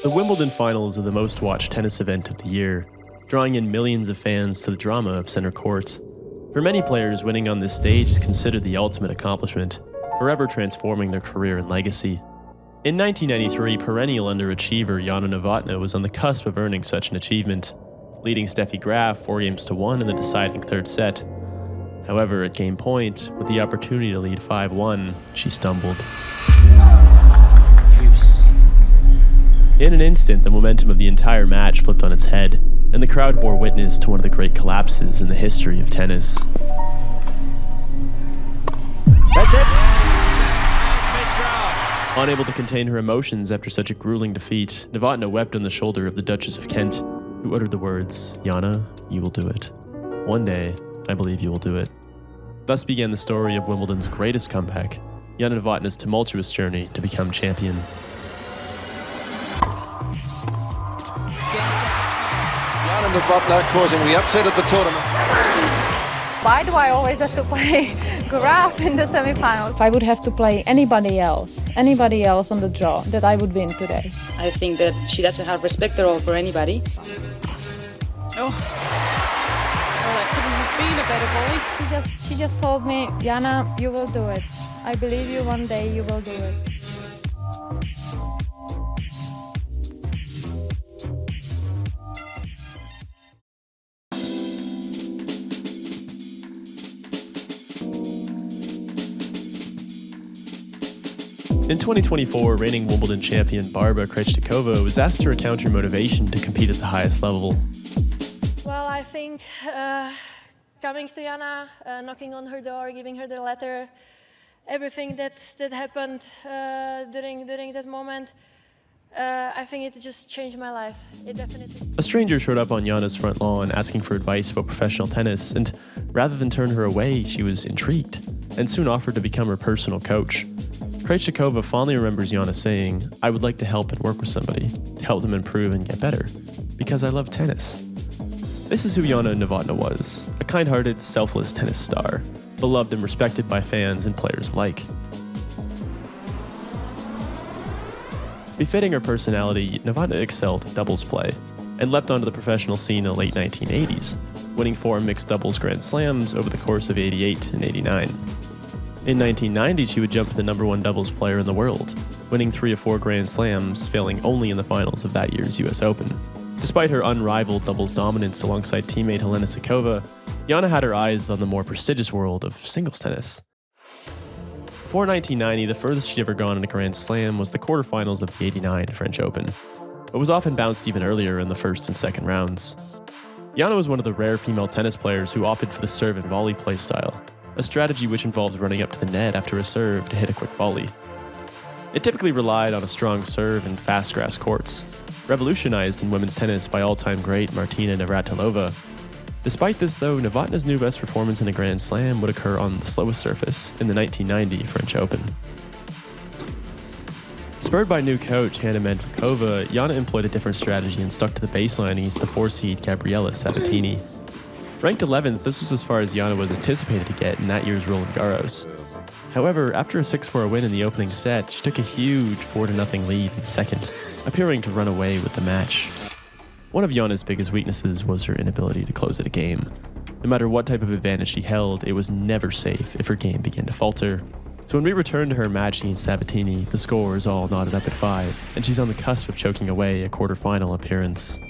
The Wimbledon finals are the most watched tennis event of the year, drawing in millions of fans to the drama of center court. For many players, winning on this stage is considered the ultimate accomplishment, forever transforming their career and legacy. In 1993, perennial underachiever Jana Novotna was on the cusp of earning such an achievement, leading Steffi Graf 4-1 in the deciding third set. However, at game point, with the opportunity to lead 5-1, she stumbled. In an instant, the momentum of the entire match flipped on its head, and the crowd bore witness to one of the great collapses in the history of tennis. That's it! Unable to contain her emotions after such a grueling defeat, Novotna wept on the shoulder of the Duchess of Kent, who uttered the words, "Jana, you will do it. One day, I believe you will do it." Thus began the story of Wimbledon's greatest comeback, Jana Novotna's tumultuous journey to become champion. Jana Novotna causing the upset of the tournament. Why do I always have to play Graf in the semifinals? If I would have to play anybody else on the draw, that I would win today. I think that she doesn't have respect at all for anybody. Oh, that couldn't have been a better volley. She just told me, Jana, you will do it. I believe you, one day you will do it. In 2024, reigning Wimbledon champion Barbara Krejcikova was asked to recount her motivation to compete at the highest level. Well, I think coming to Jana, knocking on her door, giving her the letter, everything that happened during that moment, I think it just changed my life. It definitely. A stranger showed up on Jana's front lawn asking for advice about professional tennis, and rather than turn her away, she was intrigued and soon offered to become her personal coach. Krejcikova fondly remembers Jana saying, "I would like to help and work with somebody, to help them improve and get better, because I love tennis." This is who Jana Novotna was, a kind-hearted, selfless tennis star, beloved and respected by fans and players alike. Befitting her personality, Novotna excelled at doubles play, and leapt onto the professional scene in the late 1980s, winning 4 mixed doubles Grand Slams over the course of 88 and 89. In 1990, she would jump to the #1 doubles player in the world, winning 3 of 4 Grand Slams, failing only in the finals of that year's US Open. Despite her unrivaled doubles dominance alongside teammate Helena Suková, Jana had her eyes on the more prestigious world of singles tennis. Before 1990, the furthest she'd ever gone in a Grand Slam was the quarterfinals of the 89 French Open, but was often bounced even earlier in the first and second rounds. Jana was one of the rare female tennis players who opted for the serve and volley play style, a strategy which involved running up to the net after a serve to hit a quick volley. It typically relied on a strong serve and fast grass courts, revolutionized in women's tennis by all-time great Martina Navratilova. Despite this though, Novotna's new best performance in a Grand Slam would occur on the slowest surface in the 1990 French Open. Spurred by new coach Hanna Mandlikova, Jana employed a different strategy and stuck to the baseline against the 4-seed Gabriela Sabatini. Ranked 11th, this was as far as Jana was anticipated to get in that year's Roland Garros. However, after a 6-4 win in the opening set, she took a huge 4-0 lead in the second, appearing to run away with the match. One of Jana's biggest weaknesses was her inability to close out a game. No matter what type of advantage she held, it was never safe if her game began to falter. So when we returned to her match against Sabatini, the score is all knotted up at 5, and she's on the cusp of choking away a quarterfinal appearance.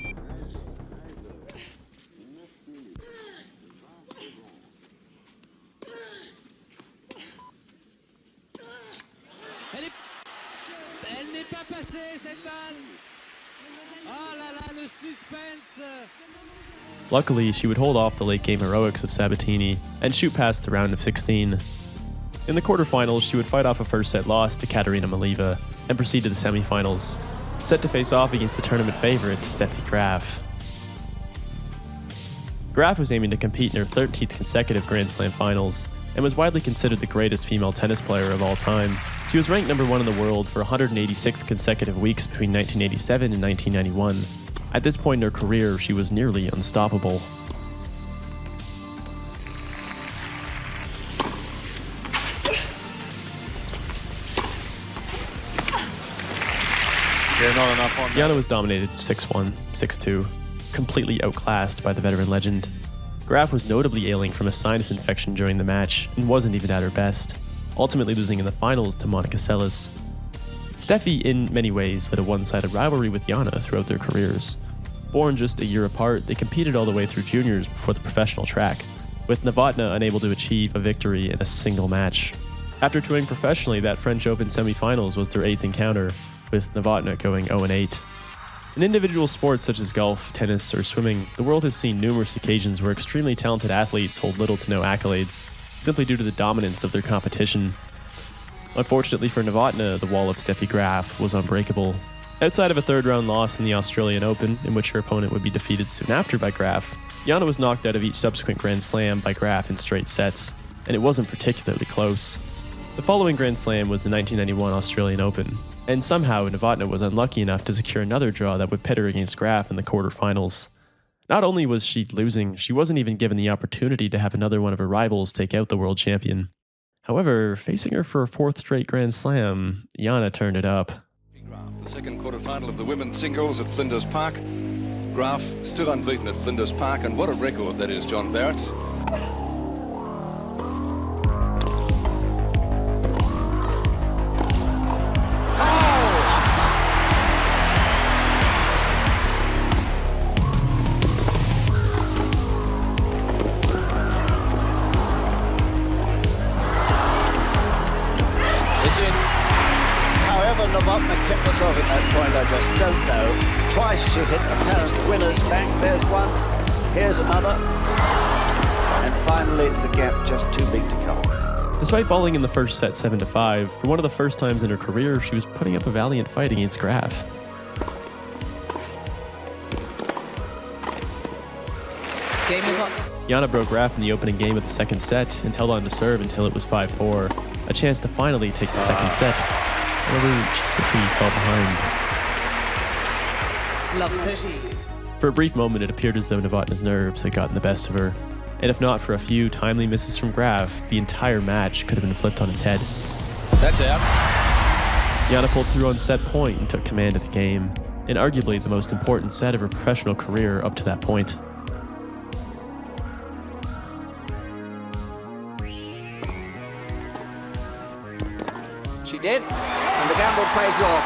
Elle n'est pas passée cette balle. Oh là là, le suspense. Luckily, she would hold off the late game heroics of Sabatini and shoot past the round of 16. In the quarterfinals, she would fight off a first set loss to Katerina Malieva and proceed to the semifinals, set to face off against the tournament favorite Steffi Graf. Graf was aiming to compete in her 13th consecutive Grand Slam finals and was widely considered the greatest female tennis player of all time. She was ranked #1 in the world for 186 consecutive weeks between 1987 and 1991. At this point in her career, she was nearly unstoppable. Here not enough on Jana was dominated 6-1, 6-2, completely outclassed by the veteran legend. Graf was notably ailing from a sinus infection during the match and wasn't even at her best, ultimately losing in the finals to Monica Seles. Steffi, in many ways, had a one-sided rivalry with Jana throughout their careers. Born just a year apart, they competed all the way through juniors before the professional track, with Novotna unable to achieve a victory in a single match. After touring professionally, that French Open semi-finals was their 8th encounter, with Novotna going 0-8. In individual sports such as golf, tennis, or swimming, the world has seen numerous occasions where extremely talented athletes hold little to no accolades, simply due to the dominance of their competition. Unfortunately for Novotna, the wall of Steffi Graf was unbreakable. Outside of a third-round loss in the Australian Open, in which her opponent would be defeated soon after by Graf, Jana was knocked out of each subsequent Grand Slam by Graf in straight sets, and it wasn't particularly close. The following Grand Slam was the 1991 Australian Open, and somehow Novotna was unlucky enough to secure another draw that would pit her against Graf in the quarterfinals. Not only was she losing, she wasn't even given the opportunity to have another one of her rivals take out the world champion. However, facing her for a 4th straight Grand Slam, Jana turned it up. the second quarterfinal of the women's singles at Flinders Park. Graf still unbeaten at Flinders Park, and what a record that is, John Barrett. Novotna kept herself at that point, I just don't know. Twice she hit apparent winner's bank. There's one, here's another, and finally the gap just too big to cover. Despite falling in the first set 7-5, for one of the first times in her career, she was putting up a valiant fight against Graf. Jana broke Graf in the opening game of the second set and held on to serve until it was 5-4, a chance to finally take the second set. However, she quickly fell behind. Love 30. For a brief moment, it appeared as though Novotna's nerves had gotten the best of her, and if not for a few timely misses from Graf, the entire match could have been flipped on its head. That's out. Jana pulled through on set point and took command of the game, in arguably the most important set of her professional career up to that point. She did, and the gamble pays off.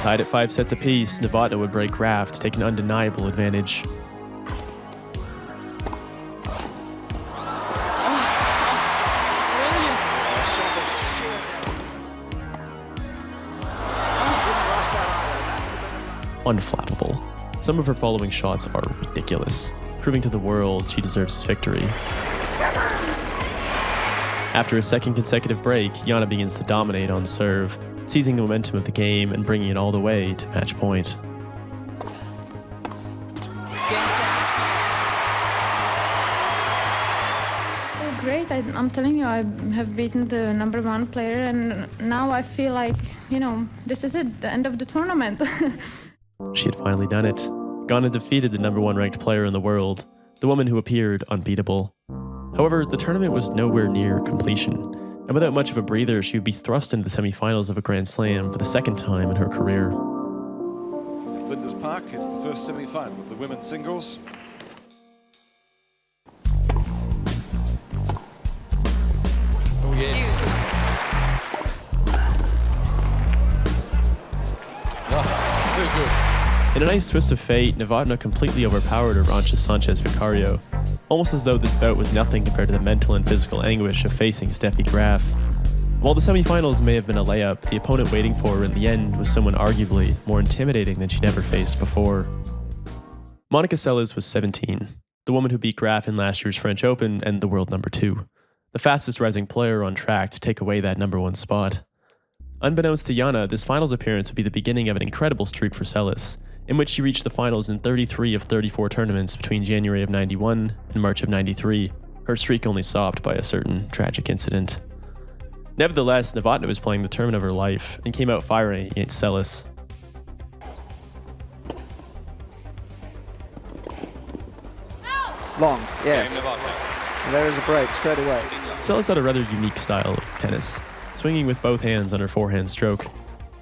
Tied at 5 sets apiece, Novotna would break Graf to take an undeniable advantage. Unflappable. Some of her following shots are ridiculous, proving to the world she deserves this victory. After a second consecutive break, Jana begins to dominate on serve, seizing the momentum of the game and bringing it all the way to match point. Oh, great. I'm telling you, I have beaten the #1 player, and now I feel like, this is it, the end of the tournament. She had finally done it, gone and defeated the #1 ranked player in the world, the woman who appeared unbeatable. However, the tournament was nowhere near completion, and without much of a breather, she would be thrust into the semi-finals of a Grand Slam for the second time in her career. At Flinders Park, it's the first semi-final of the women's singles. Oh yes. Oh, too good. In a nice twist of fate, Novotna completely overpowered her Sanchez-Vicario, almost as though this bout was nothing compared to the mental and physical anguish of facing Steffi Graf. While the semifinals may have been a layup, the opponent waiting for her in the end was someone arguably more intimidating than she'd ever faced before. Monica Seles was 17, the woman who beat Graf in last year's French Open and the world #2, the fastest rising player on track to take away that #1 spot. Unbeknownst to Jana, this finals appearance would be the beginning of an incredible streak for Seles, in which she reached the finals in 33 of 34 tournaments between January of '91 and March of '93, her streak only stopped by a certain tragic incident. Nevertheless, Novotna was playing the tournament of her life and came out firing against Seles. Long, yes. There is a break straight away. Seles had a rather unique style of tennis, swinging with both hands on her forehand stroke.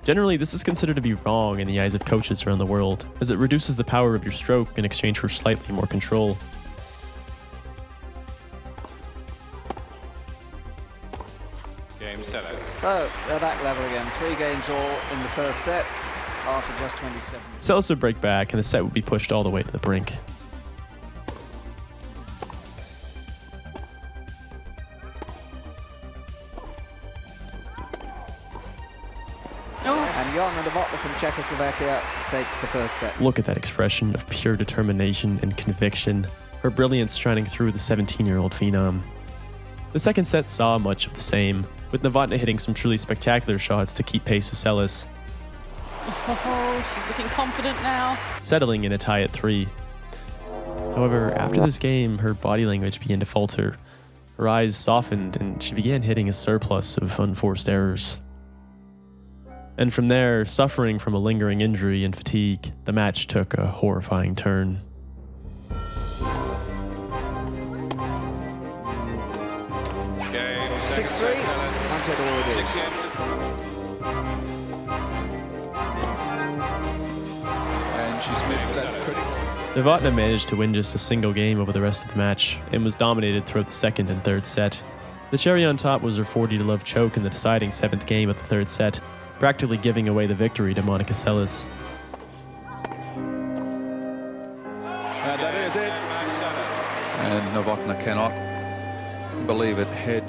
Generally, this is considered to be wrong in the eyes of coaches around the world, as it reduces the power of your stroke in exchange for slightly more control. So they're back level again. 3 games all in the first set after just 27. Seles would break back, and the set would be pushed all the way to the brink. And Jana Novotna from Czechoslovakia takes the first set. Look at that expression of pure determination and conviction, her brilliance shining through the 17-year-old phenom. The second set saw much of the same, with Novotna hitting some truly spectacular shots to keep pace with Seles, Oh, she's looking confident now. settling in a tie at 3. However, after this game, her body language began to falter. Her eyes softened, and she began hitting a surplus of unforced errors. And from there, suffering from a lingering injury and fatigue, the match took a horrifying turn. Game 6-3. One set all it is. 6 games And she's missed that critical. Novotna managed to win just a single game over the rest of the match, and was dominated throughout the second and third set. The cherry on top was her 40-love choke in the deciding 7th game of the third set, practically giving away the victory to Monica Seles. And that is it. And Novotna cannot believe it. Head.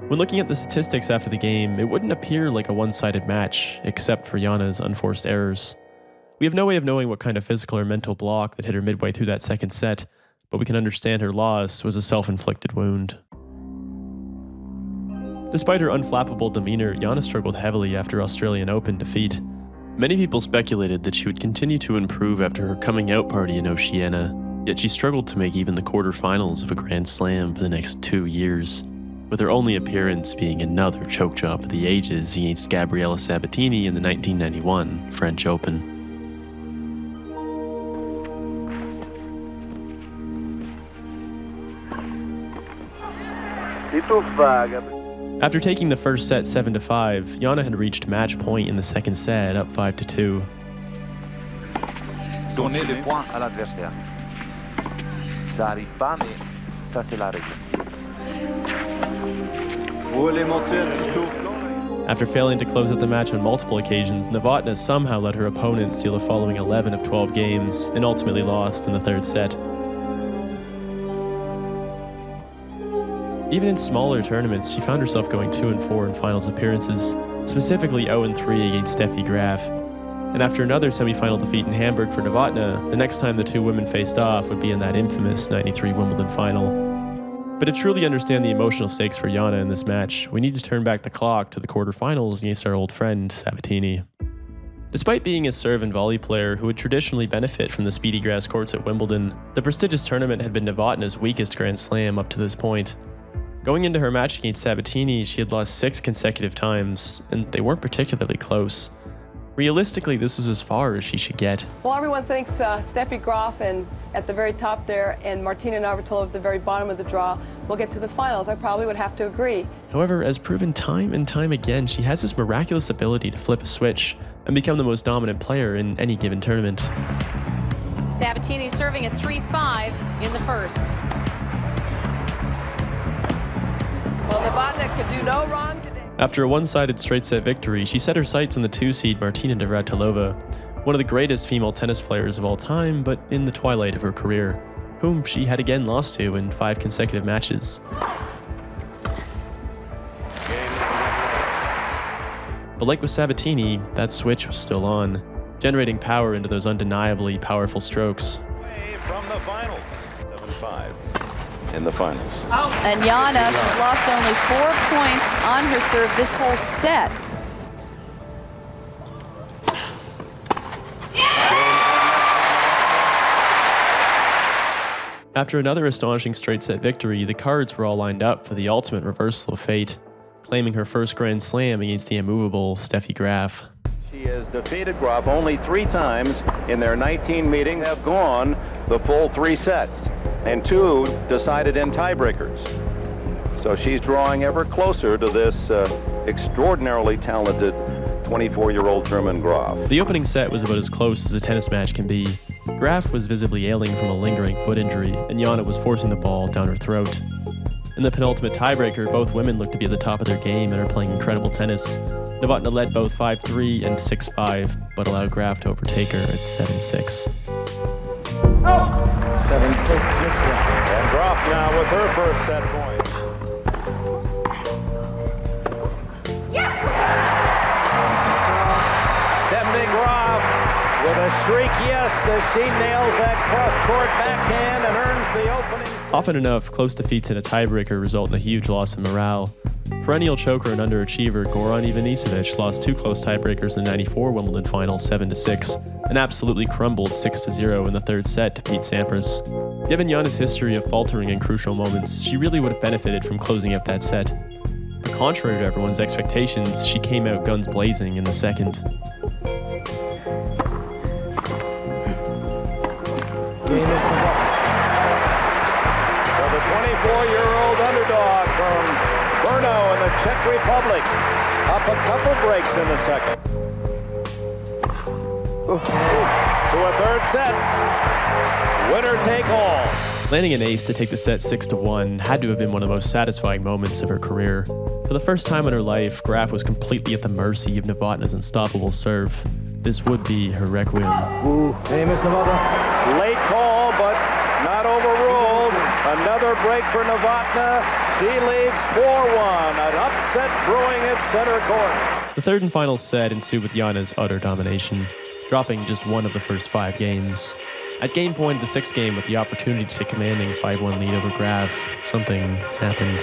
When looking at the statistics after the game, it wouldn't appear like a one-sided match, except for Jana's unforced errors. We have no way of knowing what kind of physical or mental block that hit her midway through that second set, but we can understand her loss was a self-inflicted wound. Despite her unflappable demeanor, Jana struggled heavily after Australian Open defeat. Many people speculated that she would continue to improve after her coming out party in Oceania, yet she struggled to make even the quarterfinals of a Grand Slam for the next 2 years, with her only appearance being another choke job of the ages against Gabriela Sabatini in the 1991 French Open. After taking the first set 7-5, Jana had reached match point in the second set, up 5-2. Donner le point à l'adversaire. Ça arrive pas, mais ça c'est la règle. After failing to close out the match on multiple occasions, Novotna somehow let her opponent steal the following 11 of 12 games, and ultimately lost in the third set. Even in smaller tournaments, she found herself going 2-4 in finals appearances, specifically 0-3 against Steffi Graf. And after another semi-final defeat in Hamburg for Novotna, the next time the two women faced off would be in that infamous '93 Wimbledon final. But to truly understand the emotional stakes for Jana in this match, we need to turn back the clock to the quarterfinals against our old friend, Sabatini. Despite being a serve and volley player who would traditionally benefit from the speedy grass courts at Wimbledon, the prestigious tournament had been Novotna's weakest Grand Slam up to this point. Going into her match against Sabatini, she had lost 6 consecutive times, and they weren't particularly close. Realistically, this was as far as she should get. Well, everyone thinks Steffi Graf and at the very top there and Martina Navratilova at the very bottom of the draw will get to the finals. I probably would have to agree. However, as proven time and time again, she has this miraculous ability to flip a switch and become the most dominant player in any given tournament. Sabatini serving at 3-5 in the first. Well, Novotna could do no wrong today. After a one-sided straight-set victory, she set her sights on the 2-seed Martina Navratilova, one of the greatest female tennis players of all time, but in the twilight of her career, whom she had again lost to in 5 consecutive matches. But like with Sabatini, that switch was still on, generating power into those undeniably powerful strokes. From the finals, 7-5 in the finals. And Jana, she's lost only 4 points on her serve this whole set. After another astonishing straight-set victory, the cards were all lined up for the ultimate reversal of fate, claiming her first Grand Slam against the immovable Steffi Graf. She has defeated Graf only 3 times in their 19 meetings, have gone the full 3 sets, and 2 decided in tiebreakers. So she's drawing ever closer to this extraordinarily talented 24-year-old German Graf. The opening set was about as close as a tennis match can be. Graf was visibly ailing from a lingering foot injury, and Jana was forcing the ball down her throat. In the penultimate tiebreaker, both women look to be at the top of their game and are playing incredible tennis. Novotna led both 5-3 and 6-5, but allowed Graf to overtake her at 7-6. 7-6, just Graf. And Graf now with her first set point. Stephanie Graf with a streak, yes, as she nails that cross-court backhand and earns the opening. Often enough, close defeats in a tiebreaker result in a huge loss in morale. Perennial choker and underachiever Goran Ivanisevic lost 2 close tiebreakers in the '94 Wimbledon final 7-6, and absolutely crumbled 6-0 in the third set to Pete Sampras. Given Jana's history of faltering in crucial moments, she really would have benefited from closing out that set. But contrary to everyone's expectations, she came out guns blazing in the second. So the 24-year-old underdog from Brno in the Czech Republic, up a couple breaks in the second. To a third set. Winner take all. Landing an ace to take the set 6-1 had to have been one of the most satisfying moments of her career. For the first time in her life, Graf was completely at the mercy of Novotna's unstoppable serve. This would be her requiem. Hey, Miss Novotna. Late call, but not overruled. Another break for Novotna. She leads 4-1. An upset brewing at center court. The third and final set ensued with Jana's utter domination, dropping just one of the first 5 games. At game point of the 6th game, with the opportunity to take commanding 5-1 lead over Graf, something happened.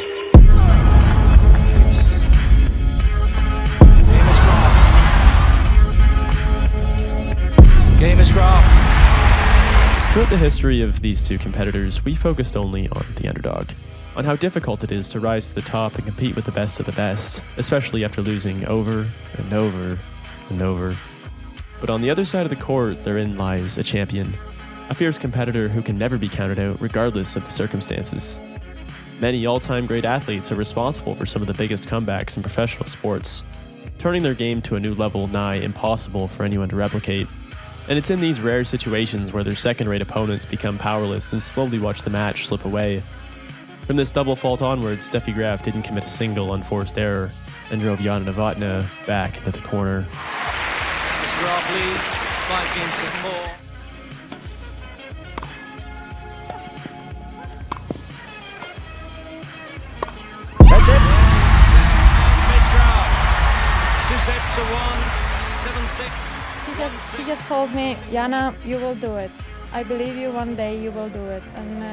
Game is Graf. Throughout the history of these two competitors, we focused only on the underdog, on how difficult it is to rise to the top and compete with the best of the best, especially after losing over and over and over. But on the other side of the court, therein lies a champion, a fierce competitor who can never be counted out regardless of the circumstances. Many all-time great athletes are responsible for some of the biggest comebacks in professional sports, turning their game to a new level nigh impossible for anyone to replicate. And it's in these rare situations where their second-rate opponents become powerless and slowly watch the match slip away. From this double fault onwards, Steffi Graf didn't commit a single unforced error and drove Jana Novotna back into the corner. As Graf leads 5 games to 4. That's it. Miss Graf. 2 sets to 1. 7-6. He just told me, Jana, you will do it. I believe you, one day you will do it. And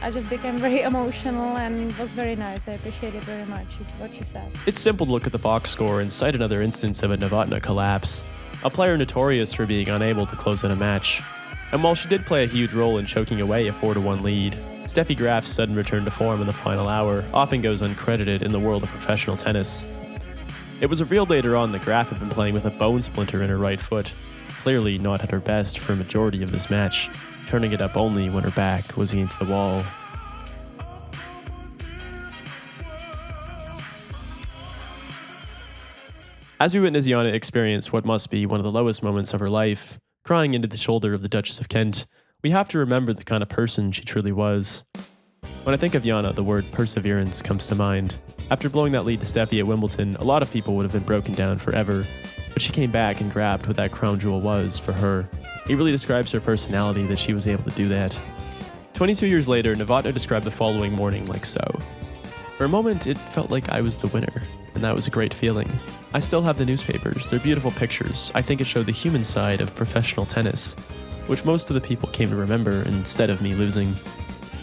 I just became very emotional, and it was very nice. I appreciate it very much, is what she said. It's simple to look at the box score and cite another instance of a Novotna collapse, a player notorious for being unable to close out a match. And while she did play a huge role in choking away a 4-1 lead, Steffi Graf's sudden return to form in the final hour often goes uncredited in the world of professional tennis. It was revealed later on that Graf had been playing with a bone splinter in her right foot, clearly not at her best for a majority of this match, turning it up only when her back was against the wall. As we witness Jana experience what must be one of the lowest moments of her life, crying into the shoulder of the Duchess of Kent, we have to remember the kind of person she truly was. When I think of Jana, the word perseverance comes to mind. After blowing that lead to Steffi at Wimbledon, a lot of people would have been broken down forever, but she came back and grabbed what that crown jewel was for her. It really describes her personality that she was able to do that. 22 years later, Novotna described the following morning like so. For a moment, it felt like I was the winner, and that was a great feeling. I still have the newspapers, they're beautiful pictures. I think it showed the human side of professional tennis, which most of the people came to remember instead of me losing.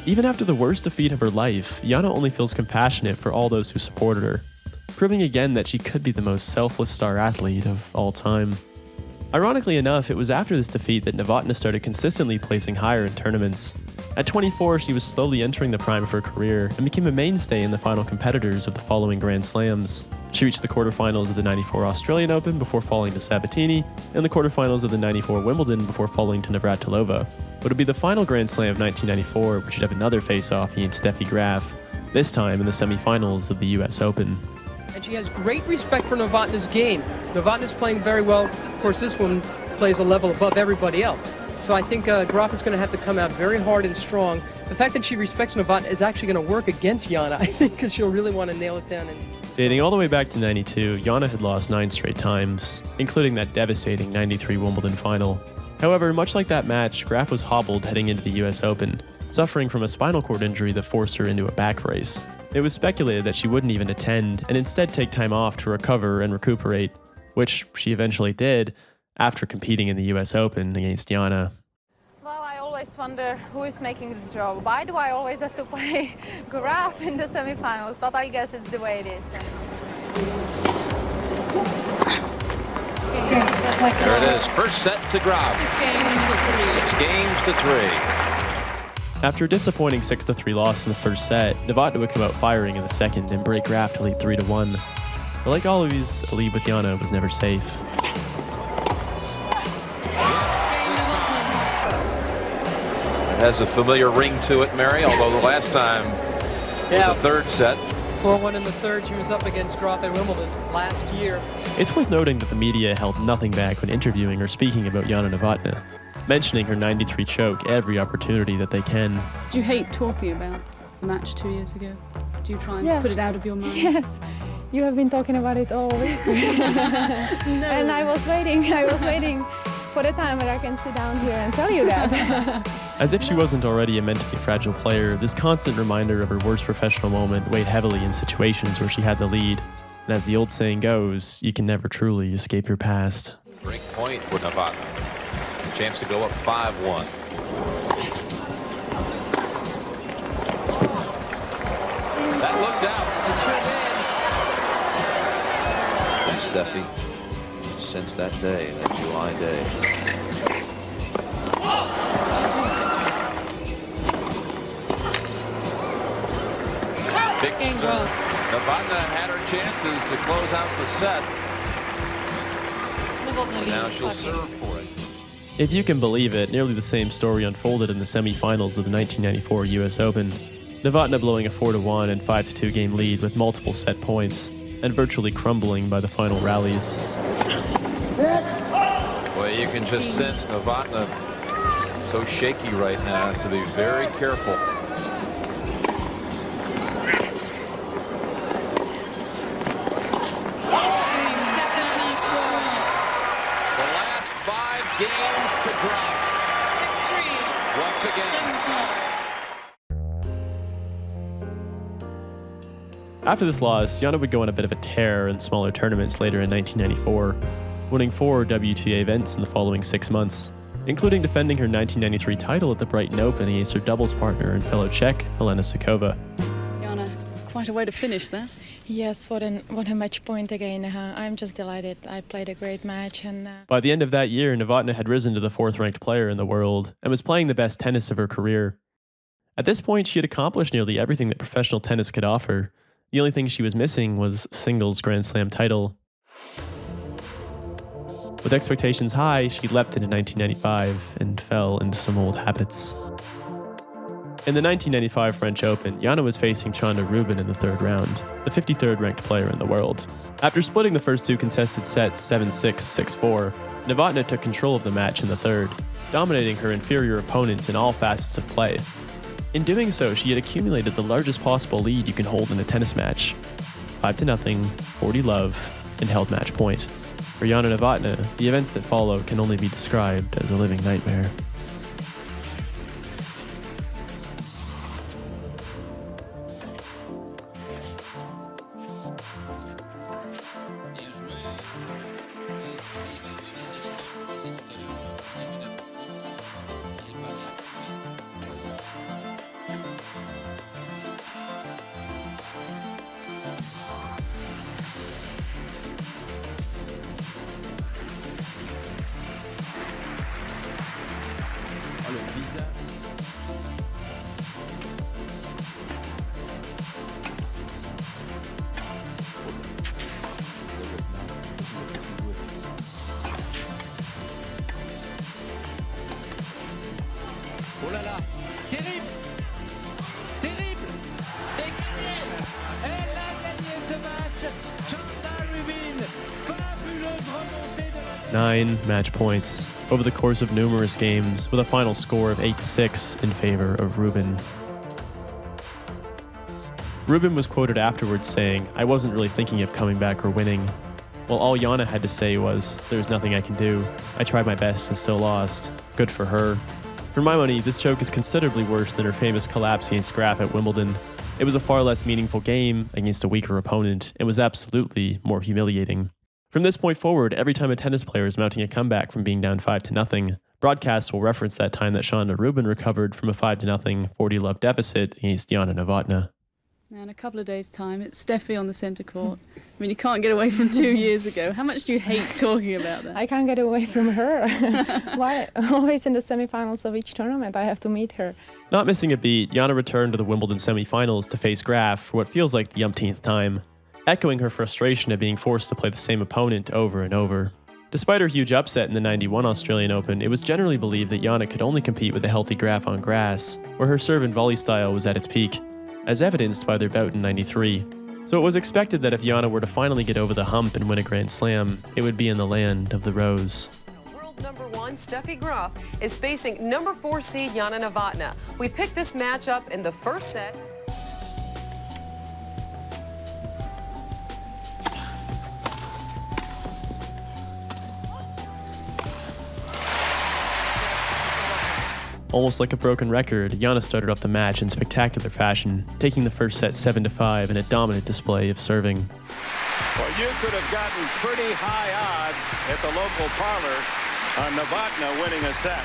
Even after the worst defeat of her life, Jana only feels compassionate for all those who supported her, proving again that she could be the most selfless star athlete of all time. Ironically enough, it was after this defeat that Novotna started consistently placing higher in tournaments. At 24, she was slowly entering the prime of her career and became a mainstay in the final competitors of the following Grand Slams. She reached the quarterfinals of the '94 Australian Open before falling to Sabatini, and the quarterfinals of the '94 Wimbledon before falling to Navratilova. But it would be the final Grand Slam of 1994, which would have another face-off against Steffi Graf, this time in the semifinals of the US Open. and she has great respect for Novotna's game. Novotna's playing very well. Of course, this woman plays a level above everybody else. So I think Graf is going to have to come out very hard and strong. The fact that she respects Novotna is actually going to work against Jana, I think, because she'll really want to nail it down. Dating all the way back to 92, Jana had lost 9 straight times, including that devastating 93 Wimbledon final. However, much like that match, Graf was hobbled heading into the US Open, suffering from a spinal cord injury that forced her into a back brace. It was speculated that she wouldn't even attend and instead take time off to recover and recuperate, which she eventually did after competing in the US Open against Jana. Well, I always wonder who is making the draw. Why do I always have to play Graf in the semifinals? But I guess it's the way it is. There it is. First set to Graf. 6 games to 3. After a disappointing 6-3 loss in the first set, Novotna would come out firing in the second and break Graf to lead 3-1. But like always, a lead with Jana was never safe. It has a familiar ring to it, Mary, although the last time the third set. 4-1 in the third, she was up against Graf at Wimbledon last year. It's worth noting that the media held nothing back when interviewing or speaking about Jana Novotna, mentioning her 93 choke every opportunity that they can. Do you hate talking about the match 2 years ago? Do you try and put it out of your mind? Yes, you have been talking about it all week. And I was waiting for the time where I can sit down here and tell you that. As if she wasn't already a mentally fragile player, this constant reminder of her worst professional moment weighed heavily in situations where she had the lead. And as the old saying goes, you can never truly escape your past. Break point for Novotna. Chance to go up 5-1. That looked out. It sure did. Steffi, since that day, that July day. Big serve. Novotna had her chances to close out the set. Now she'll serve for it. If you can believe it, nearly the same story unfolded in the semifinals of the 1994 US Open. Novotna blowing a 4-1 and 5-2 game lead with multiple set points and virtually crumbling by the final rallies. Well, you can just sense Novotna so shaky right now, has to be very careful. Games to Graf. Once again. After this loss, Jana would go on a bit of a tear in smaller tournaments later in 1994, winning 4 WTA events in the following 6 months, including defending her 1993 title at the Brighton Open against her doubles partner and fellow Czech, Helena Suková. Jana, quite a way to finish there. Yes, what a match point again. I'm just delighted. I played a great match. And by the end of that year, Novotna had risen to the 4th-ranked player in the world and was playing the best tennis of her career. At this point, she had accomplished nearly everything that professional tennis could offer. The only thing she was missing was a singles Grand Slam title. With expectations high, she leapt into 1995 and fell into some old habits. In the 1995 French Open, Jana was facing Chanda Rubin in the 3rd round, the 53rd ranked player in the world. After splitting the first 2 contested sets 7-6, 6-4, Novotna took control of the match in the 3rd, dominating her inferior opponent in all facets of play. In doing so, she had accumulated the largest possible lead you can hold in a tennis match. 5-0, 40-love, and held match point. For Jana Novotna, the events that follow can only be described as a living nightmare. Oh là là, terrible, terrible, et gagné. Elle a gagné ce match 9 match points over the course of numerous games, with a final score of 8-6 in favor of Rubin. Rubin was quoted afterwards saying, "I wasn't really thinking of coming back or winning." While all Jana had to say was, "There's nothing I can do. I tried my best and still lost. Good for her." For my money, this choke is considerably worse than her famous collapse against Graf at Wimbledon. It was a far less meaningful game against a weaker opponent, and was absolutely more humiliating. From this point forward, every time a tennis player is mounting a comeback from being down 5-0, broadcasts will reference that time that Shana Rubin recovered from a 5-0 40-love deficit against Jana Novotna. Now, in a couple of days' time, it's Steffi on the centre court. I mean, you can't get away from 2 years ago. How much do you hate talking about that? I can't get away from her. Why? Always in the semi-finals of each tournament, I have to meet her. Not missing a beat, Jana returned to the Wimbledon semi-finals to face Graf for what feels like the umpteenth time, echoing her frustration at being forced to play the same opponent over and over. Despite her huge upset in the '91 Australian Open, it was generally believed that Jana could only compete with a healthy Graf on grass, where her serve and volley style was at its peak, as evidenced by their bout in '93. So it was expected that if Jana were to finally get over the hump and win a Grand Slam, it would be in the land of the rose. World number 1, Steffi Graf, is facing number 4 seed Jana Novotna. We picked this matchup in the first set. Almost like a broken record, Jana started off the match in spectacular fashion, taking the first set 7-5 in a dominant display of serving. Well, you could have gotten pretty high odds at the local parlor on Novotna winning a set.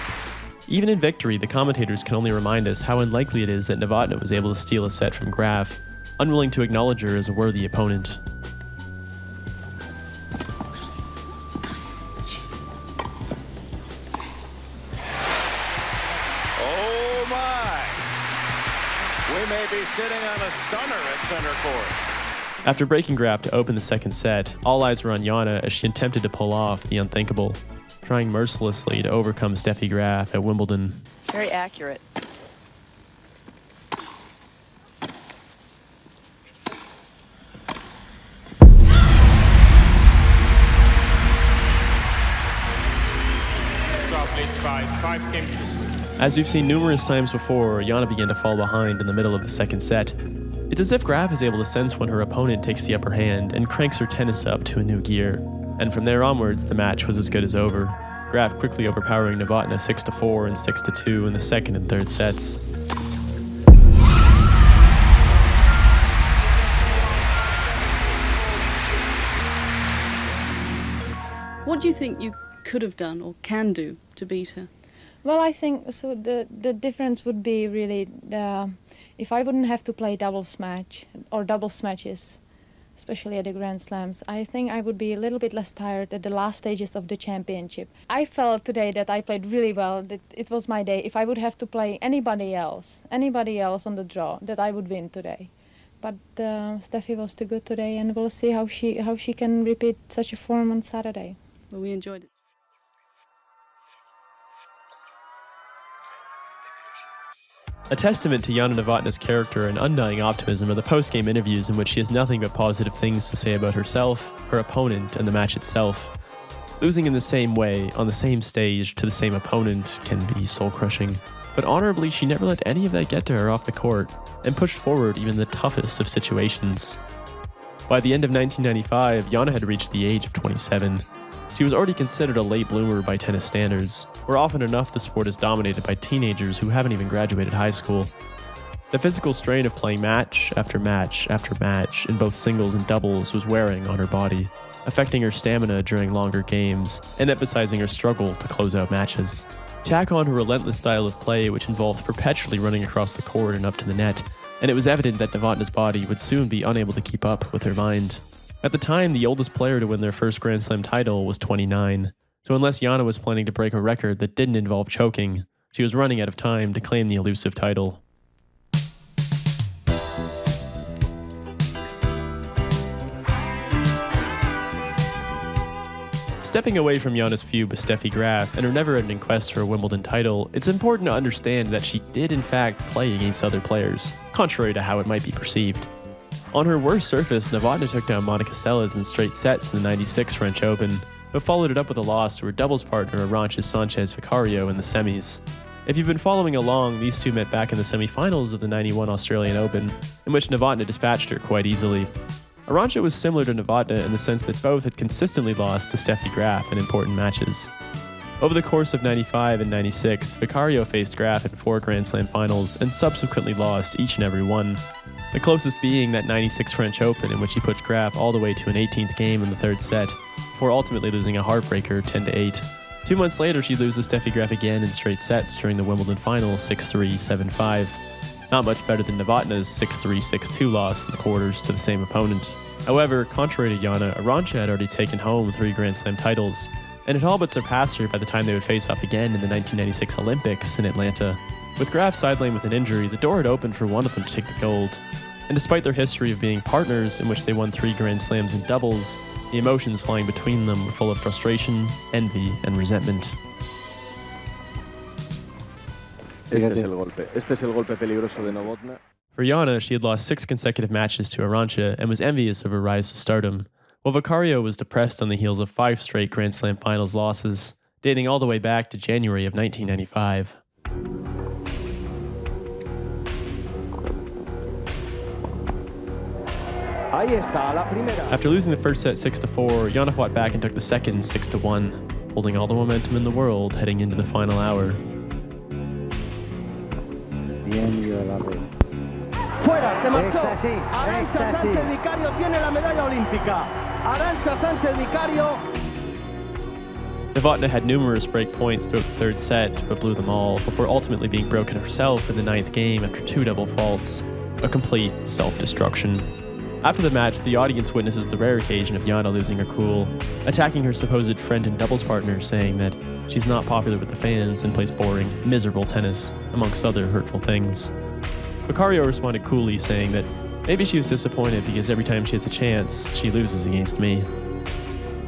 Even in victory, the commentators can only remind us how unlikely it is that Novotna was able to steal a set from Graf, unwilling to acknowledge her as a worthy opponent. We may be sitting on a stunner at center court. After breaking Graf to open the second set, all eyes were on Jana as she attempted to pull off the unthinkable, trying mercilessly to overcome Steffi Graf at Wimbledon. Very accurate. Graf leads by 5 games to 3. As we've seen numerous times before, Jana began to fall behind in the middle of the second set. It's as if Graf is able to sense when her opponent takes the upper hand and cranks her tennis up to a new gear. And from there onwards, the match was as good as over. Graf quickly overpowering Novotna 6-4 and 6-2 in the second and third sets. What do you think you could have done or can do to beat her? Well, I think so. The difference would be really if I wouldn't have to play doubles match or doubles matches, especially at the Grand Slams. I think I would be a little bit less tired at the last stages of the championship. I felt today that I played really well. That it was my day. If I would have to play anybody else on the draw, that I would win today. But Steffi was too good today, and we'll see how she can repeat such a form on Saturday. Well, we enjoyed it. A testament to Jana Novotna's character and undying optimism are the post-game interviews in which she has nothing but positive things to say about herself, her opponent, and the match itself. Losing in the same way, on the same stage, to the same opponent can be soul-crushing, but honorably she never let any of that get to her off the court, and pushed forward even the toughest of situations. By the end of 1995, Jana had reached the age of 27. She was already considered a late bloomer by tennis standards, where often enough the sport is dominated by teenagers who haven't even graduated high school. The physical strain of playing match after match after match in both singles and doubles was wearing on her body, affecting her stamina during longer games and emphasizing her struggle to close out matches. Tack on her relentless style of play, which involved perpetually running across the court and up to the net, and it was evident that Novotna's body would soon be unable to keep up with her mind. At the time, the oldest player to win their first Grand Slam title was 29, so unless Jana was planning to break a record that didn't involve choking, she was running out of time to claim the elusive title. Stepping away from Jana's feud with Steffi Graf and her never-ending quest for a Wimbledon title, it's important to understand that she did in fact play against other players, contrary to how it might be perceived. On her worst surface, Novotna took down Monica Seles in straight sets in the '96 French Open, but followed it up with a loss to her doubles partner Arantxa Sanchez-Vicario in the semis. If you've been following along, these two met back in the semifinals of the '91 Australian Open, in which Novotna dispatched her quite easily. Arantxa was similar to Novotna in the sense that both had consistently lost to Steffi Graf in important matches. Over the course of '95 and '96, Vicario faced Graf in 4 Grand Slam finals and subsequently lost each and every one. The closest being that '96 French Open, in which he put Graf all the way to an 18th game in the 3rd set, before ultimately losing a heartbreaker 10-8. 2 months later, she loses Steffi Graf again in straight sets during the Wimbledon final 6-3, 7-5. Not much better than Novotna's 6-3, 6-2 loss in the quarters to the same opponent. However, contrary to Jana, Arantxa had already taken home 3 Grand Slam titles, and had all but surpassed her by the time they would face off again in the 1996 Olympics in Atlanta. With Graf sidelined with an injury, the door had opened for one of them to take the gold. And despite their history of being partners in which they won 3 Grand Slams in doubles, the emotions flying between them were full of frustration, envy, and resentment. Este es el golpe peligroso de Novotna. For Jana, she had lost 6 consecutive matches to Arantxa and was envious of her rise to stardom, while Vicario was depressed on the heels of 5 straight Grand Slam finals losses, dating all the way back to January of 1995. After losing the first set 6-4, Jana fought back and took the second 6-1, holding all the momentum in the world heading into the final hour. Fuera, se marchó. Arantxa Sanchez-Vicario tiene la medalla olímpica. Arantxa Sanchez-Vicario. Novotna had numerous break points throughout the 3rd set, but blew them all, before ultimately being broken herself in the 9th game after 2 double faults. A complete self-destruction. After the match, the audience witnesses the rare occasion of Jana losing her cool, attacking her supposed friend and doubles partner, saying that she's not popular with the fans and plays boring, miserable tennis, amongst other hurtful things. Vicario responded coolly, saying that maybe she was disappointed because every time she has a chance, she loses against me.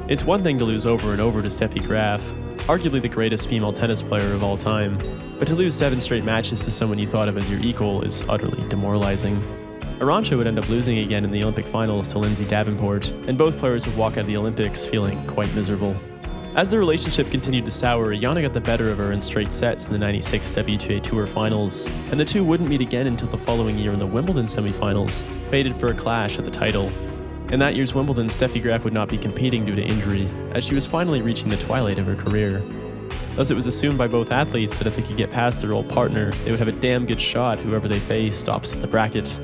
It's one thing to lose over and over to Steffi Graf, arguably the greatest female tennis player of all time, but to lose 7 straight matches to someone you thought of as your equal is utterly demoralizing. Arantxa would end up losing again in the Olympic finals to Lindsay Davenport, and both players would walk out of the Olympics feeling quite miserable. As the relationship continued to sour, Jana got the better of her in straight sets in the '96 WTA Tour finals, and the two wouldn't meet again until the following year in the Wimbledon semifinals, fated for a clash at the title. In that year's Wimbledon, Steffi Graf would not be competing due to injury, as she was finally reaching the twilight of her career. Thus it was assumed by both athletes that if they could get past their old partner, they would have a damn good shot whoever they faced opposite the bracket.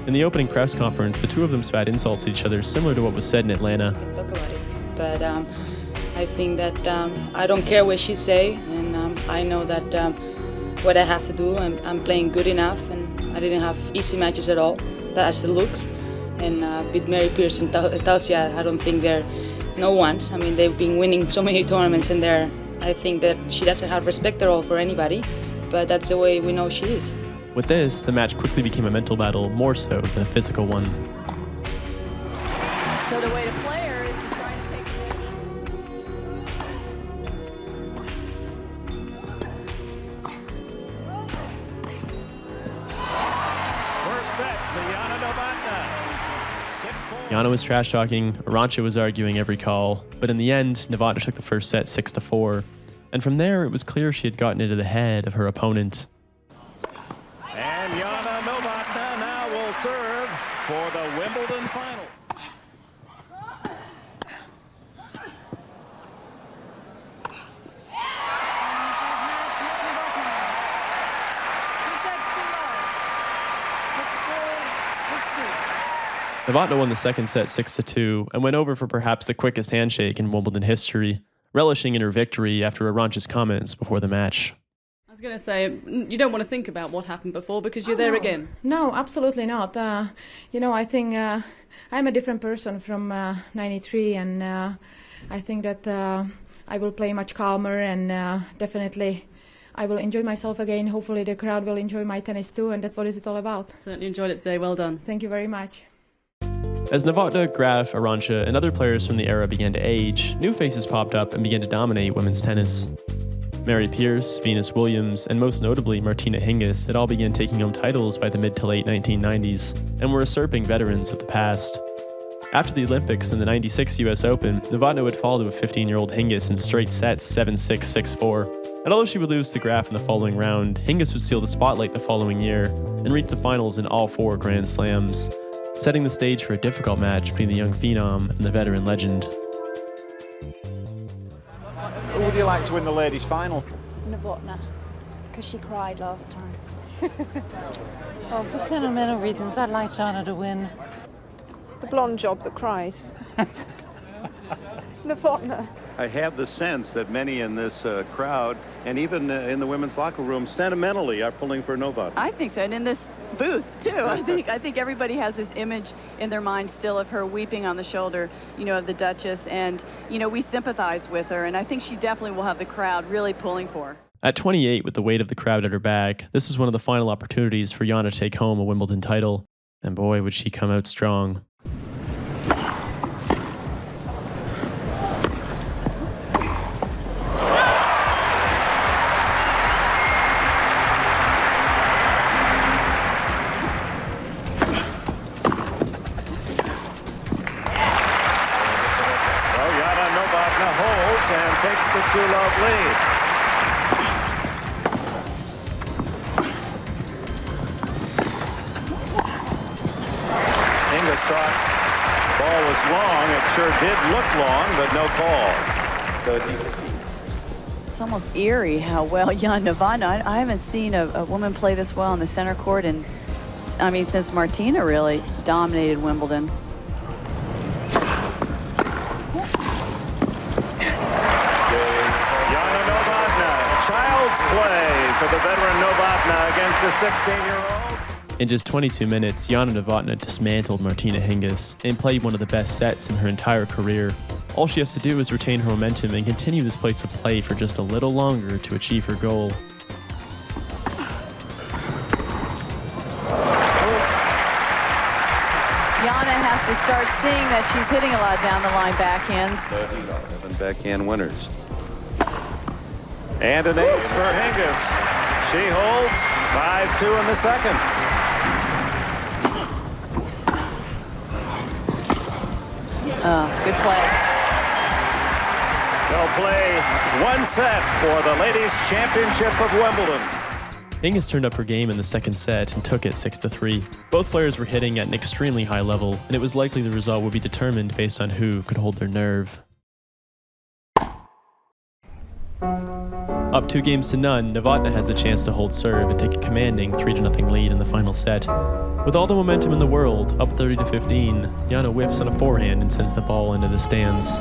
In the opening press conference, the two of them spat insults at each other, similar to what was said in Atlanta. Talk about it, but I think that I don't care what she say, and I know that what I have to do. I'm playing good enough, and I didn't have easy matches at all. That's the looks, and with Mary Pierce and Tausia, I don't think they're no ones. I mean, they've been winning so many tournaments, and I think that she doesn't have respect at all for anybody, but that's the way we know she is. With this, the match quickly became a mental battle more so than a physical one. So the way to play her is to try to take... First set to Jana Novotna. 6-4. Jana was trash-talking, Arantxa was arguing every call, but in the end, Novotna took the first set 6-4. And from there, it was clear she had gotten into the head of her opponent. And Jana Novotna now will serve for the Wimbledon final. Novotna won the second set 6-2 and went over for perhaps the quickest handshake in Wimbledon history, relishing in her victory after Arantxa's comments before the match. I was going to say, you don't want to think about what happened before because you're there again. No, absolutely not. I think I'm a different person from '93, and I think that I will play much calmer, and definitely I will enjoy myself again. Hopefully the crowd will enjoy my tennis too, and that's what it's all about. Certainly enjoyed it today. Well done. Thank you very much. As Novotna, Graf, Arantxa, and other players from the era began to age, new faces popped up and began to dominate women's tennis. Mary Pierce, Venus Williams, and most notably Martina Hingis had all began taking home titles by the mid to late 1990s, and were usurping veterans of the past. After the Olympics and the '96 US Open, Novotna would fall to a 15-year-old Hingis in straight sets 7-6, 6-4. And although she would lose to Graf in the following round, Hingis would steal the spotlight the following year and reach the finals in all 4 Grand Slams, setting the stage for a difficult match between the young phenom and the veteran legend. Who would you like to win the ladies' final? Novotna, because she cried last time. Oh, for sentimental reasons, I'd like Jana to win. The blonde job that cries. Novotna. I have the sense that many in this crowd, and even in the women's locker room, sentimentally are pulling for Novotna. I think so, and in this booth too. I think everybody has this image in their mind still of her weeping on the shoulder, of the Duchess, and we sympathize with her, and I think she definitely will have the crowd really pulling for her. At 28, with the weight of the crowd at her back, this is one of the final opportunities for Jana to take home a Wimbledon title, and boy, would she come out strong. Takes the 2-love lead. Hingis thought ball was long. It sure did look long, but no call. It's almost eerie how well Jana Novotna. I haven't seen a woman play this well in the center court, and since Martina really dominated Wimbledon. Play for the veteran Novotna against the 16-year-old. In just 22 minutes, Jana Novotna dismantled Martina Hingis and played one of the best sets in her entire career. All she has to do is retain her momentum and continue this pace of play for just a little longer to achieve her goal. Jana has to start seeing that she's hitting a lot down the line backhands. 7 backhand winners. And an ace for Hingis. She holds 5-2 in the second. Good play. They'll play 1 set for the Ladies' Championship of Wimbledon. Hingis turned up her game in the second set and took it 6-3. Both players were hitting at an extremely high level, and it was likely the result would be determined based on who could hold their nerve. Up 2-0, Novotna has the chance to hold serve and take a commanding 3-0 lead in the final set. With all the momentum in the world, up 30-15, Jana whiffs on a forehand and sends the ball into the stands.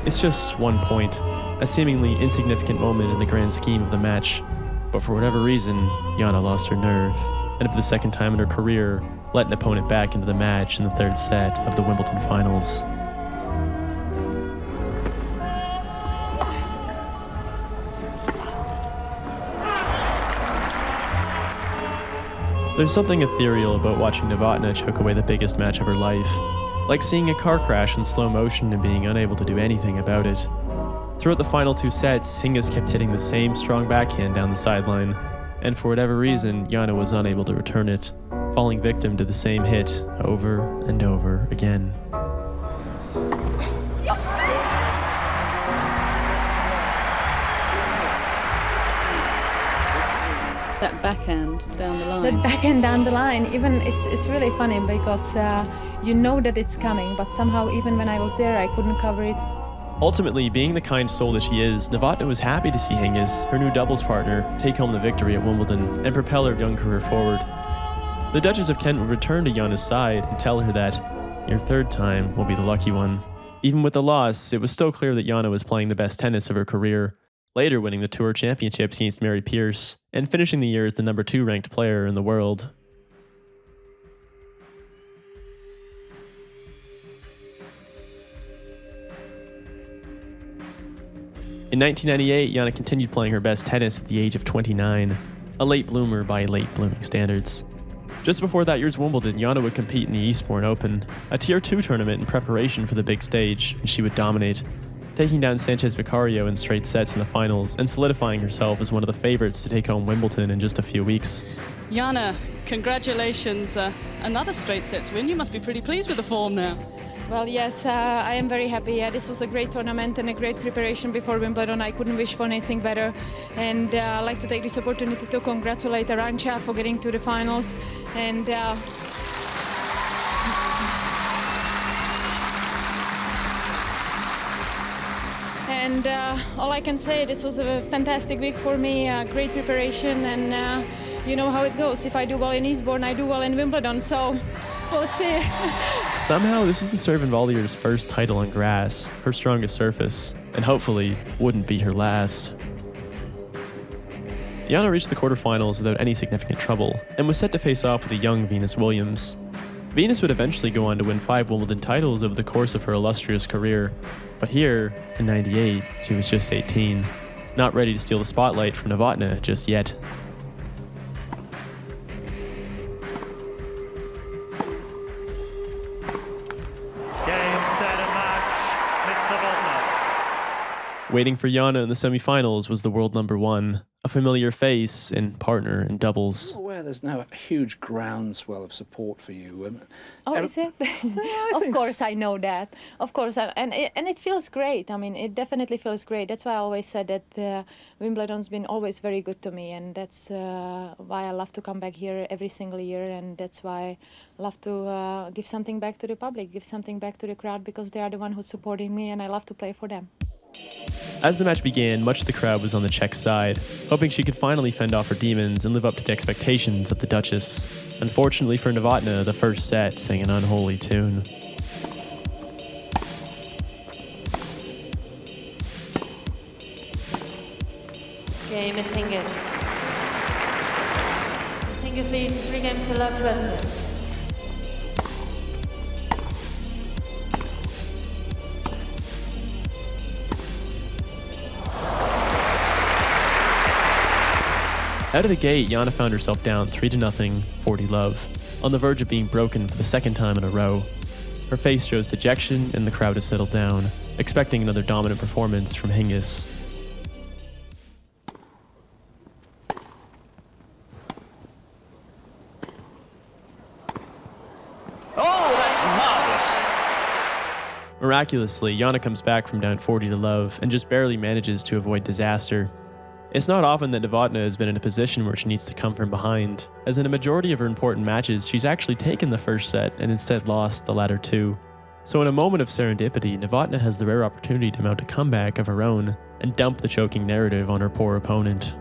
It's just 1 point, a seemingly insignificant moment in the grand scheme of the match. But for whatever reason, Jana lost her nerve, and for the second time in her career, let an opponent back into the match in the third set of the Wimbledon finals. There's something ethereal about watching Novotna choke away the biggest match of her life, like seeing a car crash in slow motion and being unable to do anything about it. Throughout the final 2 sets, Hingis kept hitting the same strong backhand down the sideline, and for whatever reason, Jana was unable to return it, falling victim to the same hit over and over again. That backhand down the line. That backhand down the line, even it's really funny because you know that it's coming, but somehow even when I was there, I couldn't cover it. Ultimately, being the kind soul that she is, Novotna was happy to see Hingis, her new doubles partner, take home the victory at Wimbledon and propel her young career forward. The Duchess of Kent would return to Jana's side and tell her that, "Your third time will be the lucky one." Even with the loss, it was still clear that Jana was playing the best tennis of her career, later winning the Tour Championships against Mary Pierce, and finishing the year as the number 2 ranked player in the world. In 1998, Jana continued playing her best tennis at the age of 29, a late bloomer by late blooming standards. Just before that year's Wimbledon, Jana would compete in the Eastbourne Open, a Tier 2 tournament in preparation for the big stage, and she would dominate. taking down Sanchez-Vicario in straight sets in the finals and solidifying herself as one of the favorites to take home Wimbledon in just a few weeks. Jana, congratulations. Another straight sets win. You must be pretty pleased with the form now. Well, yes, I am very happy. Yeah, this was a great tournament and a great preparation before Wimbledon. I couldn't wish for anything better. And I'd like to take this opportunity to congratulate Arantxa for getting to the finals. And all I can say, this was a fantastic week for me, great preparation, and you know how it goes. If I do well in Eastbourne, I do well in Wimbledon, so we'll see. Somehow, this was the Serve-and-Volleyer's first title on grass, her strongest surface, and hopefully wouldn't be her last. Jana reached the quarterfinals without any significant trouble, and was set to face off with a young Venus Williams. Venus would eventually go on to win 5 Wimbledon titles over the course of her illustrious career, but here, in '98, she was just 18, not ready to steal the spotlight from Novotna just yet. Waiting for Jana in the semifinals was the world number 1, a familiar face and partner in doubles. I'm aware there's now a huge groundswell of support for you. Is it? Of course, I know that. Of course, and it feels great. I mean, it definitely feels great. That's why I always said that Wimbledon's been always very good to me, and that's why I love to come back here every single year, and that's why I love to give something back to the public, give something back to the crowd, because they are the one who's supporting me, and I love to play for them. As the match began, much of the crowd was on the Czech side, hoping she could finally fend off her demons and live up to the expectations of the Duchess. Unfortunately for Novotna, the first set sang an unholy tune. Game is Hingis. Hingis leads 3 games to love versus. Out of the gate, Jana found herself down 3-0, 40-love, on the verge of being broken for the second time in a row. Her face shows dejection, and the crowd has settled down, expecting another dominant performance from Hingis. Oh, that's marvelous! Miraculously, Jana comes back from down 40-love and just barely manages to avoid disaster. It's not often that Novotna has been in a position where she needs to come from behind, as in a majority of her important matches, she's actually taken the first set and instead lost the latter 2. So in a moment of serendipity, Novotna has the rare opportunity to mount a comeback of her own and dump the choking narrative on her poor opponent.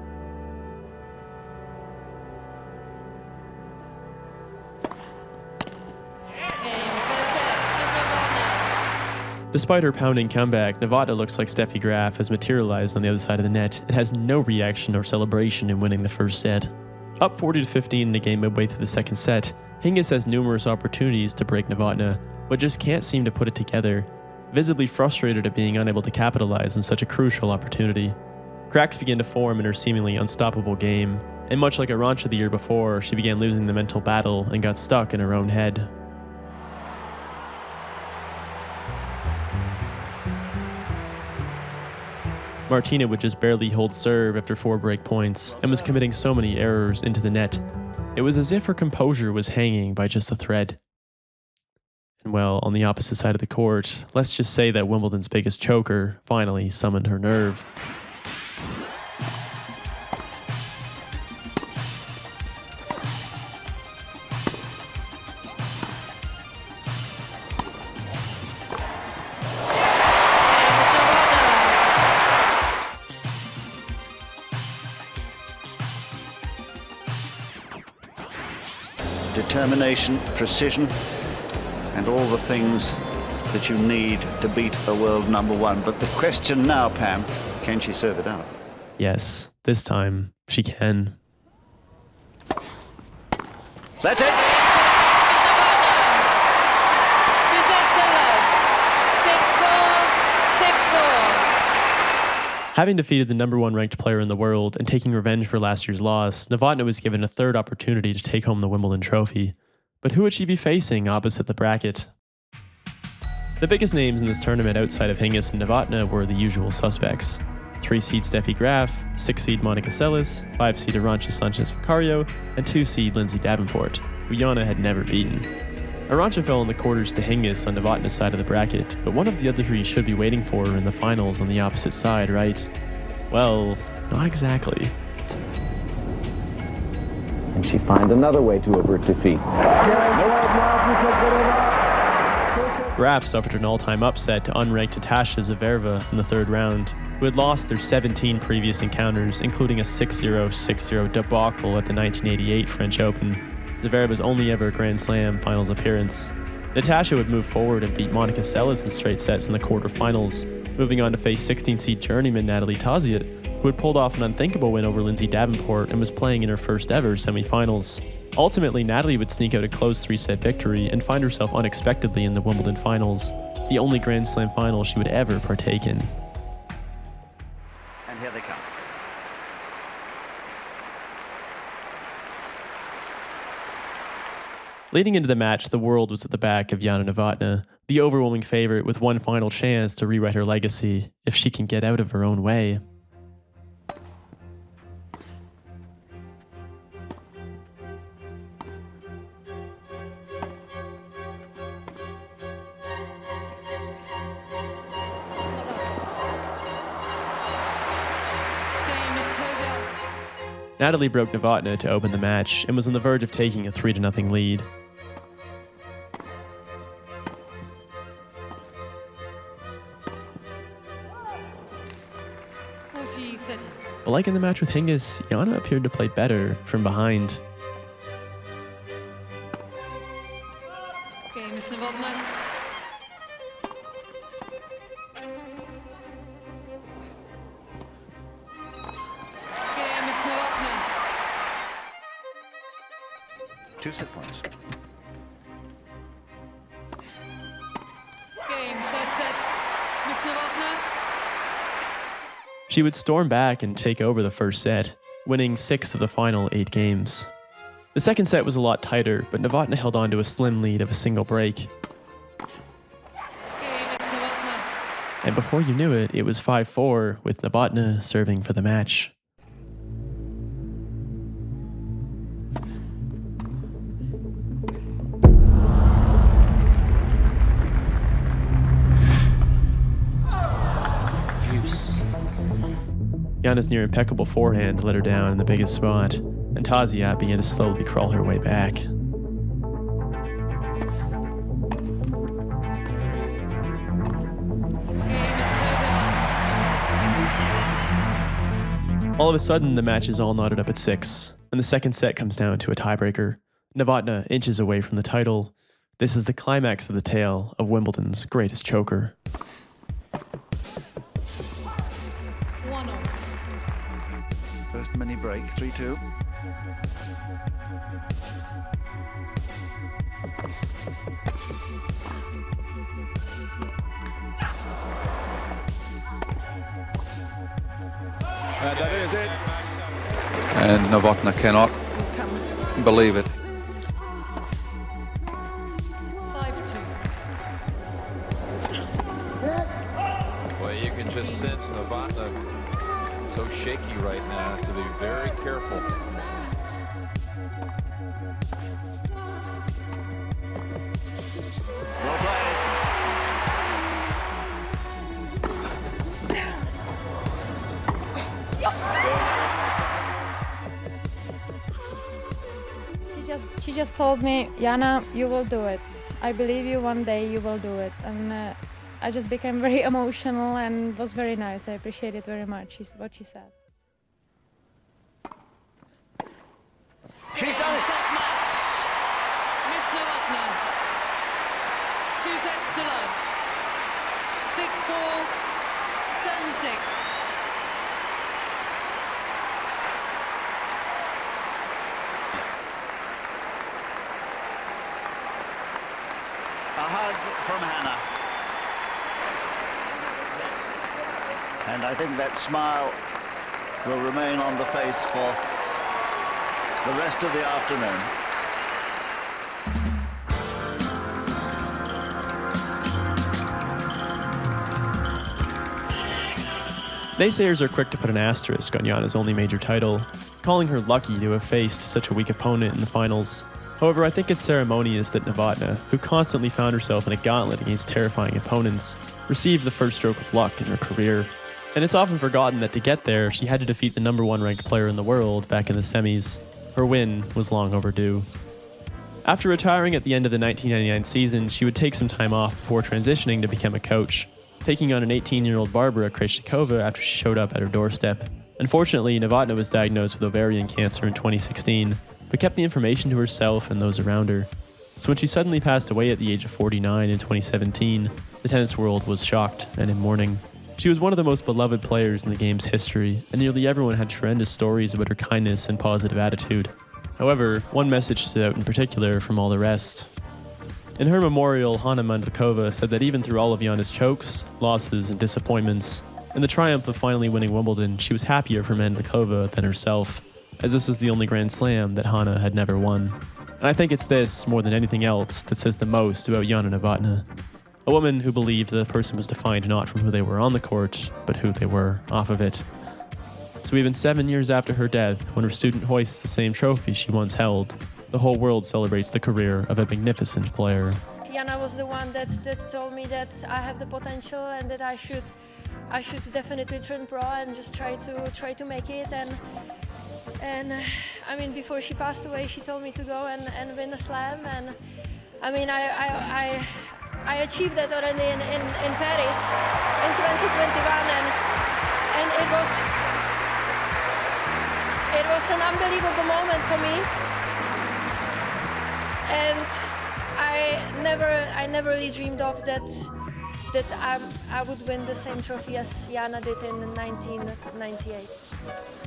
Despite her pounding comeback, Novotna looks like Steffi Graf has materialized on the other side of the net and has no reaction or celebration in winning the first set. Up 40-15 in a game midway through the second set, Hingis has numerous opportunities to break Novotna, but just can't seem to put it together, visibly frustrated at being unable to capitalize on such a crucial opportunity. Cracks begin to form in her seemingly unstoppable game, and much like Arantxa the year before, she began losing the mental battle and got stuck in her own head. Martina would just barely hold serve after 4 break points and was committing so many errors into the net. It was as if her composure was hanging by just a thread. And well, on the opposite side of the court, let's just say that Wimbledon's biggest choker finally summoned her nerve. Determination, precision, and all the things that you need to beat a world number 1. But the question now, Pam, can she serve it out? Yes, this time she can. That's it! Having defeated the number 1 ranked player in the world and taking revenge for last year's loss, Novotna was given a third opportunity to take home the Wimbledon trophy. But who would she be facing opposite the bracket? The biggest names in this tournament outside of Hingis and Novotna were the usual suspects. 3-seed Steffi Graf, 6-seed Monica Seles, 5-seed Arantxa Sanchez-Vicario, and 2-seed Lindsay Davenport, who Jana had never beaten. Arantxa fell in the quarters to Hingis on Novotna's side of the bracket, but one of the other three should be waiting for her in the finals on the opposite side, right? Well, not exactly. And she finds another way to avert defeat. Graf suffered an all-time upset to unranked Natasha Zvereva in the third round, who had lost their 17 previous encounters, including a 6-0, 6-0 debacle at the 1988 French Open, Zvereva's only ever Grand Slam finals appearance. Natasha would move forward and beat Monica Seles in straight sets in the quarterfinals, moving on to face 16-seed journeyman Natalie Taziet, who had pulled off an unthinkable win over Lindsay Davenport and was playing in her first ever semifinals. Ultimately, Natalie would sneak out a close 3-set victory and find herself unexpectedly in the Wimbledon finals, the only Grand Slam final she would ever partake in. And here they come. Leading into the match, the world was at the back of Jana Novotna, the overwhelming favorite with one final chance to rewrite her legacy if she can get out of her own way. Natalie broke Novotna to open the match and was on the verge of taking a 3-0 lead. But like in the match with Hingis, Jana appeared to play better from behind. Okay, Miss Novotna. Okay, Miss Novotna. 2 set points. Game, first set. Miss Novotna. She would storm back and take over the first set, winning 6 of the final 8 games. The second set was a lot tighter, but Novotna held on to a slim lead of a single break. And before you knew it, it was 5-4, with Novotna serving for the match. Jana's near impeccable forehand let her down in the biggest spot, and Taziet began to slowly crawl her way back. All of a sudden, the match is all knotted up at 6, and the second set comes down to a tiebreaker. Novotna inches away from the title. This is the climax of the tale of Wimbledon's greatest choker. First mini break, 3-2. And that is it. And Novotna cannot believe it. 5-2. Well, you can just sense Novotna so shaky right now, has to be very careful. Well played. She just told me, Jana, you will do it. I believe you, one day you will do it. And I just became very emotional and was very nice. I appreciate it very much, what she said. She's done it. Set match. Miss Novotna. 2 sets to love. 6-4, 7-6. A hug from Hannah. And I think that smile will remain on the face for the rest of the afternoon. Naysayers are quick to put an asterisk on Jana's only major title, calling her lucky to have faced such a weak opponent in the finals. However, I think it's ceremonious that Novotna, who constantly found herself in a gauntlet against terrifying opponents, received the first stroke of luck in her career. And it's often forgotten that to get there, she had to defeat the #1 ranked player in the world back in the semis. Her win was long overdue. After retiring at the end of the 1999 season, she would take some time off before transitioning to become a coach, taking on an 18-year-old Barbara Krejcikova after she showed up at her doorstep. Unfortunately, Novotna was diagnosed with ovarian cancer in 2016, but kept the information to herself and those around her. So when she suddenly passed away at the age of 49 in 2017, the tennis world was shocked and in mourning. She was one of the most beloved players in the game's history, and nearly everyone had tremendous stories about her kindness and positive attitude. However, one message stood out in particular from all the rest. In her memorial, Hanna Mandlikova said that even through all of Jana's chokes, losses, and disappointments, in the triumph of finally winning Wimbledon, she was happier for Mandlikova than herself, as this was the only Grand Slam that Hanna had never won. And I think it's this, more than anything else, that says the most about Jana Novotna. A woman who believed that a person was defined not from who they were on the court, but who they were off of it. So even 7 years after her death, when her student hoists the same trophy she once held, the whole world celebrates the career of a magnificent player. Jana was the one that told me that I have the potential and that I should definitely turn pro and just try to make it. And I mean, before she passed away, she told me to go and win a slam. And I mean, I achieved that already in Paris in 2021, and it was an unbelievable moment for me. And I never really dreamed of that I would win the same trophy as Jana did in 1998.